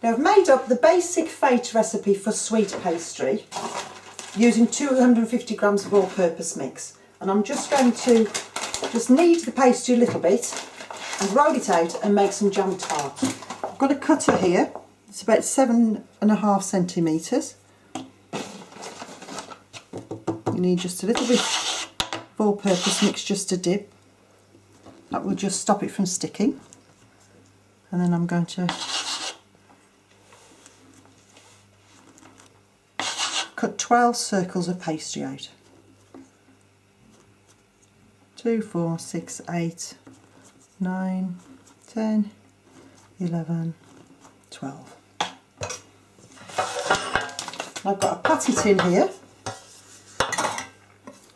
Now I've made up the basic fate recipe for sweet pastry using 250 grams of all-purpose mix, and I'm just going to knead the pastry a little bit and roll it out and make some jam tarts. I've got a cutter here, it's about 7.5 centimetres. You need just a little bit of all-purpose mix just to dip. That will just stop it from sticking. And then I'm going to cut 12 circles of pastry out. 2, 4, 6, 8, 9, 10, 11, 12. I've got a patty tin here.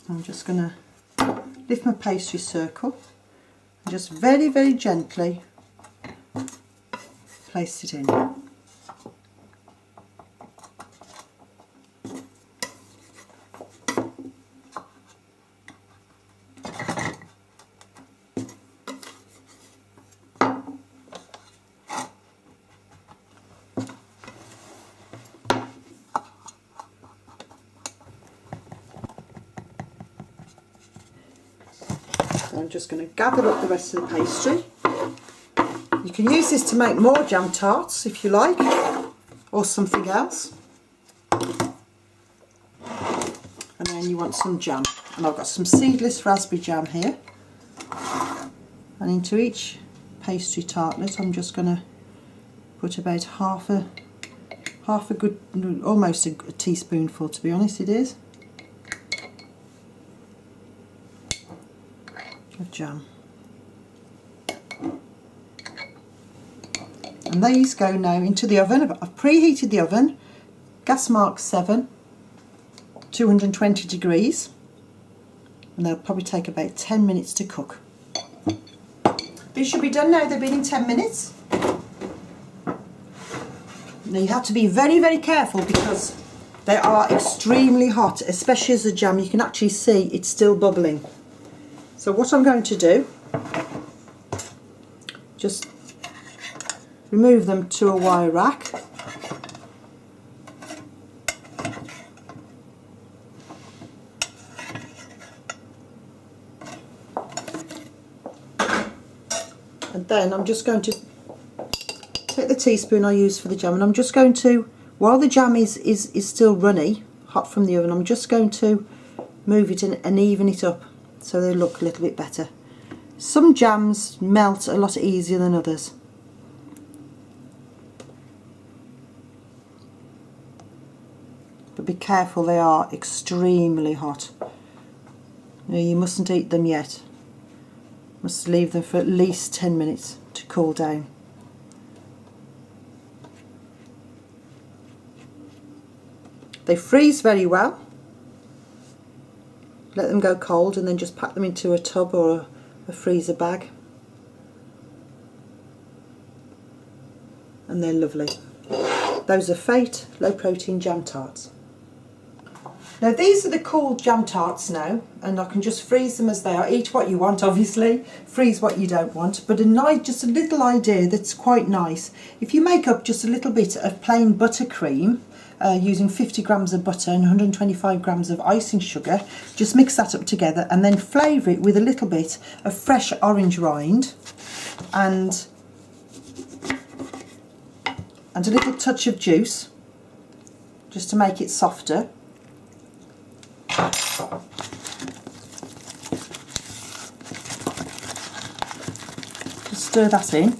I'm just going to lift my pastry circle and just very, very gently place it in. I'm just going to gather up the rest of the pastry. You can use this to make more jam tarts if you like, or something else. And then you want some jam. And I've got some seedless raspberry jam here. And into each pastry tartlet I'm just going to put about half a good, almost a teaspoonful, to be honest it is, of jam. And these go now into the oven. I've preheated the oven, gas mark 7, 220 degrees, and they'll probably take about 10 minutes to cook. These should be done now, they've been in 10 minutes. Now you have to be very, very careful because they are extremely hot, especially as the jam. You can actually see it's still bubbling. So what I'm going to do, just remove them to a wire rack. And then I'm just going to take the teaspoon I use for the jam, and I'm just going to, while the jam is still runny, hot from the oven, I'm just going to move it in and even it up so they look a little bit better. Some jams melt a lot easier than others. But be careful, they are extremely hot. You mustn't eat them yet. Must leave them for at least 10 minutes to cool down. They freeze very well. Let them go cold and then just pack them into a tub or a freezer bag. And they're lovely. Those are Fate low protein jam tarts. Now these are the cool jam tarts now, and I can just freeze them as they are. Eat what you want, obviously, freeze what you don't want, but just a little idea that's quite nice. If you make up just a little bit of plain buttercream, using 50 grams of butter and 125 grams of icing sugar, just mix that up together and then flavour it with a little bit of fresh orange rind and a little touch of juice, just to make it softer. Just stir that in.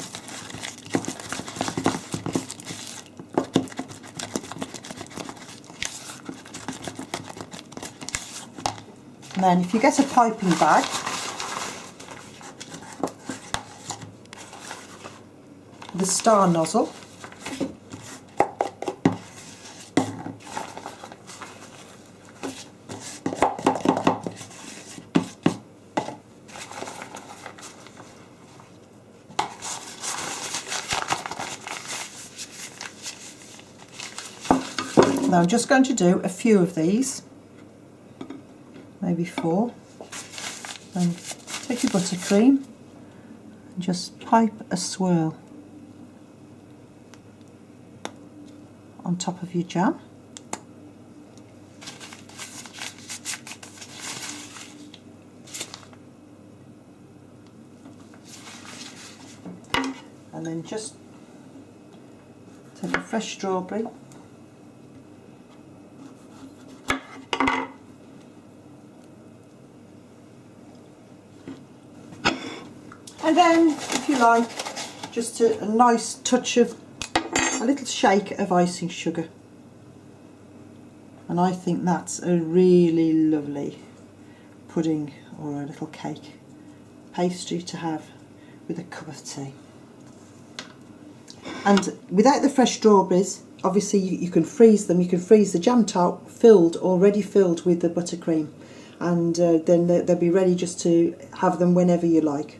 And then if you get a piping bag, the star nozzle, now I'm just going to do a few of these, maybe 4. Then take your buttercream and just pipe a swirl. on top of your jam. And then just take a fresh strawberry and then, if you like, just a nice touch of a little shake of icing sugar, and I think that's a really lovely pudding or a little cake pastry to have with a cup of tea. And without the fresh strawberries, obviously you can freeze them. You can freeze the jam tart already filled with the buttercream, and then they'll be ready just to have them whenever you like.